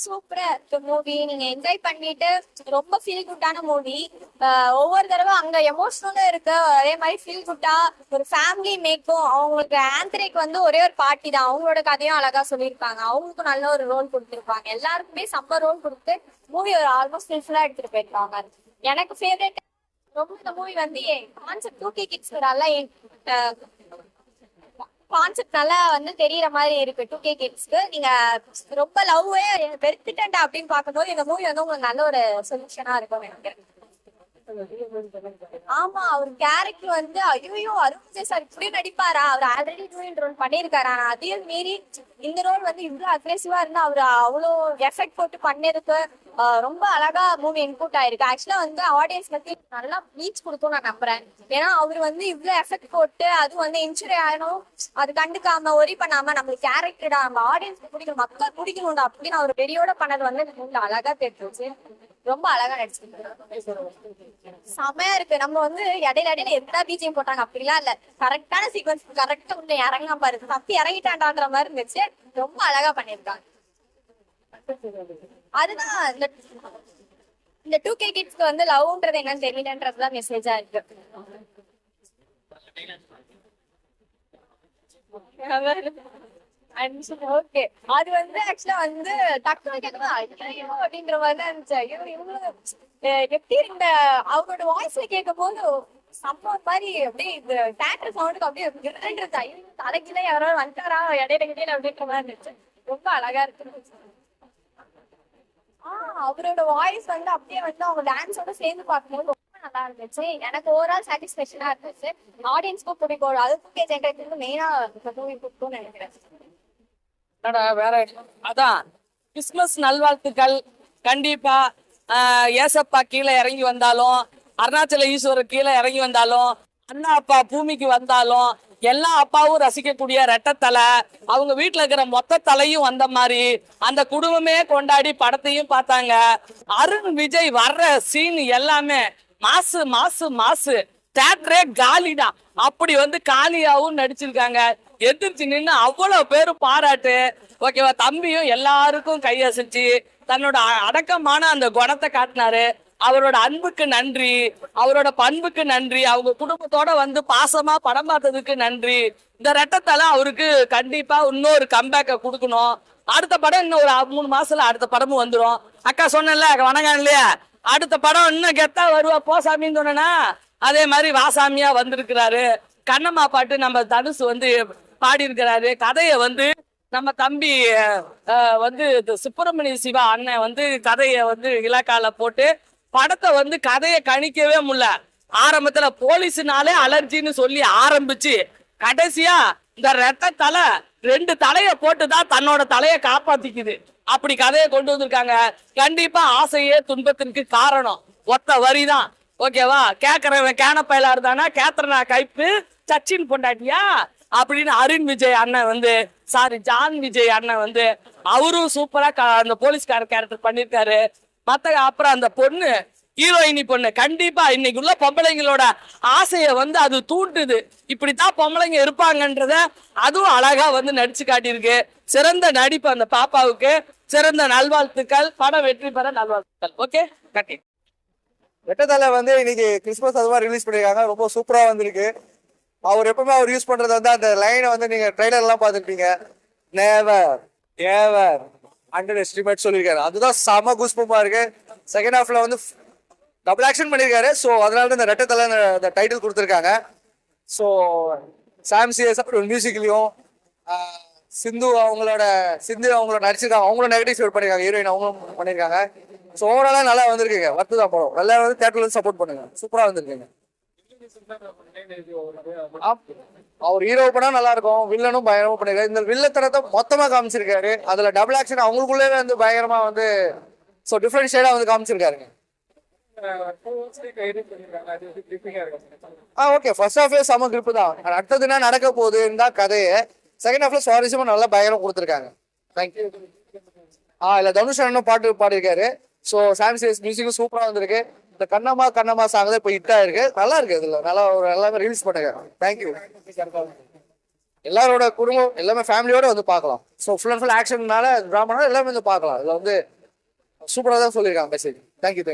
சூப்பரா இருக்கு மூவி. நீங்க என்ஜாய் பண்ணிட்டு ரொம்ப ஃபீல் குட்டான மூவி. ஒவ்வொரு தடவை அங்க எமோஷனலும் இருக்கு, அதே மாதிரி ஃபீல் குட்டா ஒரு ஃபேமிலி மேக்கும். அவங்களுக்கு ஆந்தரிக்கு வந்து ஒரே ஒரு பாட்டி தான், அவங்களோட கதையும் அழகா சொல்லியிருப்பாங்க. அவங்களுக்கும் நல்ல ஒரு ரோல் கொடுத்துருப்பாங்க. எல்லாருக்குமே செம்ம ரோல் கொடுத்து மூவி ஒரு ஆல்மோஸ்ட் ஃபுல்ஃபுல்லா எடுத்துட்டு போயிருக்காங்க. எனக்கு ஃபேவரட் ரொம்ப இந்த மூவி வந்து கான்செப்ட் 2K கிட்ஸ் நல்லா கான்செப்ட் நல்லா வந்து தெரியற மாதிரி இருக்கு. 2K கிட்ஸ்க்கு நீங்க ரொம்ப லவ்வே வெறுத்துட்டா அப்படின்னு பார்க்கும்போது இந்த மூவி வந்து உங்களுக்கு நல்ல ஒரு சொல்யூஷனா இருக்கும் நினைக்கிறேன். ஆமா, அவர் கேரக்டர் வந்து ஐயோ அருண் விஜய் சார் இப்படி நடிப்பாரா? அவர் ஆல்ரெடி டூயின் ரோல் பண்ணிருக்காரு. ஆனா அதையும் மீறி இந்த ரோல் வந்து இவ்வளவு அக்ரெசிவா இருந்தா அவரு அவ்வளோ எஃபெக்ட் போட்டு பண்ணிருக்கு. ரொம்ப அழகா மூவி இன்புட் ஆயிருக்கு. ஆக்சுவலா வந்து ஆடியன்ஸ் பத்தி நல்லா ரீச் கொடுக்கும் நான் நம்புறேன். ஏன்னா அவர் வந்து இவ்வளவு எஃபெக்ட் போட்டு அதுவும் வந்து இன்ஜுரி ஆயிடும் அது கண்டுக்காம ஒரி பண்ணாம நம்மளுக்கு கேரக்டரா நம்ம ஆடியன்ஸ் பிடிக்கணும், மக்கள் பிடிக்கணும்டா அப்படின்னு அவர் வெறியோட பண்ணது வந்து அழகா தெரிஞ்சிச்சு. ரொம்ப அழகா நடிச்சிருக்காங்க. செமையா இருக்கு. நம்ம வந்து இடையில எத்தனை பிஜிஎம் போட்டாங்க அப்படிலாம் இல்ல, கரெக்டான சீக்வன்ஸ் கரெக்டா உள்ள இறங்கினா பாரு, தப்பி இறங்கிட்டான்டான்ற மாதிரி இருந்துச்சு. ரொம்ப அழகா பண்ணிருக்காங்க. அதுதான் இந்த 2K கிட்ஸ்க்கு வந்து லவ்ன்றது என்னன்னு தெரியலன்றதுதான் மெசேஜா இருக்கு. ஓகே, அது வந்து ஆக்சுவலா வந்து டக்குனு கேட்கணும் ஐயோ அப்படின்ற மாதிரி தான் இருந்துச்சு. ஐயோ இவங்களும் எப்படி இந்த அவங்களோட வாய்ஸ்ல கேட்கும் போது சம்பவம் மாதிரி அப்படியே இந்த தேட்டர் சவுண்டுக்கு அப்படியே இருந்துச்சு. ஐயோ தலைக்கில யாராவது வந்துட்டாரா இடையில அப்படின்ற மாதிரி இருந்துச்சு. ரொம்ப அழகா இருக்கு. அவரோட வாய்ஸ் வந்து அப்படியே வந்து அவங்க டான்ஸோட சேர்ந்து பார்க்கும்போது ரொம்ப நல்லா இருந்துச்சு. எனக்கு ஓவரால் சாட்டிஸ்பேக்ஷனா இருந்துச்சு. ஆடியன்ஸ்க்கும் பிடிக்கும். அது 2K ஜென்ரேஷனுக்கு மெயினா மூவி பிடிக்கும்னு நினைக்கிறேன். வேற அதான் கிறிஸ்துமஸ் நல்வாழ்த்துக்கள். கண்டிப்பா ஏசப்பா கீழே இறங்கி வந்தாலும், அருணாச்சல ஈஸ்வரர் கீழே இறங்கி வந்தாலும், அண்ணா அப்பா பூமிக்கு வந்தாலும் எல்லா அப்பாவும் ரசிக்கக்கூடிய ரெட்டத்தலை, அவங்க வீட்டுல இருக்கிற மொத்த தலையும் வந்த மாதிரி அந்த குடும்பமே கொண்டாடி படத்தையும் பார்த்தாங்க. அருண் விஜய் வர்ற சீன் எல்லாமே மாசு மாசு மாசு. தேட்டரே காலிதான், அப்படி வந்து காலியாவும் நடிச்சிருக்காங்க. எதிர்த்து நின்று அவ்வளவு பேரும் பாராட்டு. ஓகேவா, தம்பியும் எல்லாருக்கும் கையசைச்சு தன்னோட அடக்கமான அந்த குணத்தை காட்டினாரு. அவரோட அன்புக்கு நன்றி, அவரோட பண்புக்கு நன்றி, அவங்க குடும்பத்தோட வந்து பாசமா படம் பார்த்ததுக்கு நன்றி. இந்த ரெட்டத்தால அவருக்கு கண்டிப்பா இன்னொரு கம்பேக்க கொடுக்கணும். அடுத்த படம் இன்னும் ஒரு 3 மாசத்துல அடுத்த படமும் வந்துடும். அக்கா சொன்னல வணக்கம் இல்லையா, அடுத்த படம் இன்னும் கெத்தா வருவா போசாமின்னு சொன்னா அதே மாதிரி வாசாமியா வந்திருக்கிறாரு. கண்ணம்மா பாட்டு நம்ம தனுசு வந்து பாடி இருக்கிறாரு. கதையை வந்து நம்ம தம்பி வந்து சுப்பிரமணிய சிவா அண்ணன் வந்து கதையை வந்து இலக்கால போட்டு படத்தை வந்து கதையை கணிக்கவே முடியல. ஆரம்பத்துல போலீஸ்னாலே அலர்ஜின்னு சொல்லி ஆரம்பிச்சு கடைசியா இந்த ரெட்ட தலை 2 தலைய போட்டுதான் தன்னோட தலையை காப்பாத்திக்குது. அப்படி கதையை கொண்டு வந்திருக்காங்க. கண்டிப்பா ஆசையே துன்பத்திற்கு காரணம் ஒத்த வரிதான். ஓகேவா, கேக்குறவன் கேனப்பையில இருந்தானா கேத்தரனா கைப்பு சச்சின் பொண்டாட்டியா அப்படின்னு அருண் விஜய் அண்ணன் வந்து ஜான் விஜய் அண்ணன் வந்து அவரும் சூப்பரா அந்த போலீஸ்கார கேரக்டர் பண்ணிருக்காரு. அப்புறம் அந்த பொண்ணு ஹீரோயினி பொண்ணு கண்டிப்பா இன்னைக்கு உள்ள பொம்பளைங்களோட ஆசைய வந்து அது தூண்டுது. இப்படித்தான் பொம்பளைங்க இருப்பாங்கன்றத அதுவும் அழகா வந்து நடிச்சு காட்டியிருக்கு. சிறந்த நடிப்பு அந்த பாப்பாவுக்கு. சிறந்த நல்வாழ்த்துக்கள். படம் வெற்றி பெற நல்வாழ்த்துக்கள். ஓகே, கட்டி ரெட்டத்தலை வந்து இன்னைக்கு கிறிஸ்துமஸ் அதுவா ரிலீஸ் பண்ணிருக்காங்க. ரொம்ப சூப்பரா வந்திருக்கு. அவர் எப்பவுமே அவர் யூஸ் பண்றது வந்து அந்த லைனை வந்து நீங்க ட்ரைலர் எல்லாம் பார்த்துருப்பீங்க. நேவர் ஏவர் அண்டர் எஸ்டிமேட் சொல்லியிருக்காரு. அதுதான் செம குஸ்பமா இருக்கு. செகண்ட் ஹாஃப்ல வந்து டபுள் ஆக்ஷன் பண்ணியிருக்காரு. ஸோ அதனால தான் இந்த ரெட்டத்தலை இந்த டைட்டில் கொடுத்துருக்காங்க. ஸோ சாம் சிஎஸ் மியூசிக்லையும் சிந்து அவங்களோட நடிச்சிருக்காங்க. அவங்களும் நெகட்டிவ் ஷேட் பண்ணியிருக்காங்க. ஹீரோயின் அவங்களும் பண்ணியிருக்காங்க. ஸோ ஓவராலாக நல்லா வந்திருக்குங்க. ஒர்த்து தான் படம். நல்லா வந்து தேட்டர்ல வந்து சப்போர்ட் பண்ணுங்க. சூப்பராக வந்திருக்குங்க. அவர் ஹீரோ படா நல்லா இருக்கும். வில்லனும் பயங்கரமா பண்ணிருக்காரு. இந்த வில்லத்தனத்தை மொத்தமா காமிச்சிருக்காரு. அதுல டபுள் ஆக்ஷன் அவங்களுக்குள்ளே வந்து பயங்கரமா வந்து டிஃப்ரெண்ட் ஷேடா வந்து காமிச்சிருக்காருங்க. ஓகே, ஃபர்ஸ்ட் ஹாஃபே செம கிரிப்பு தான். அடுத்தது என்ன நடக்க போகுதுன்னு தான் கதையை. செகண்ட் ஹாஃப்ல சுவாரஸ்யமா நல்லா பயங்கரம் கொடுத்துருக்காங்க. தேங்க்யூ. இல்ல தனுஷ் அண்ணனும் பாட்டு பாடியிருக்காரு. ஸோ சாம் சிஎஸ் மியூசிக்கும் சூப்பரா வந்திருக்கு. இந்த கண்ணம்மா சாங் தான் இப்போ ஹிட் ஆயிருக்கு. நல்லா இருக்கு. இதுல நல்லா எல்லாமே ரிலீஸ் பண்ணுங்க. தேங்க்யூ. எல்லாரோட குடும்பம் எல்லாமே ஃபேமிலியோட வந்து பார்க்கலாம். ஸோ ஃபுல் அண்ட் ஃபுல் ஆக்ஷன்னால ட்ராமானால எல்லாமே வந்து பார்க்கலாம். இதில் வந்து சூப்பராக தான் சொல்லியிருக்காங்க மெசேஜ். தேங்க்யூ.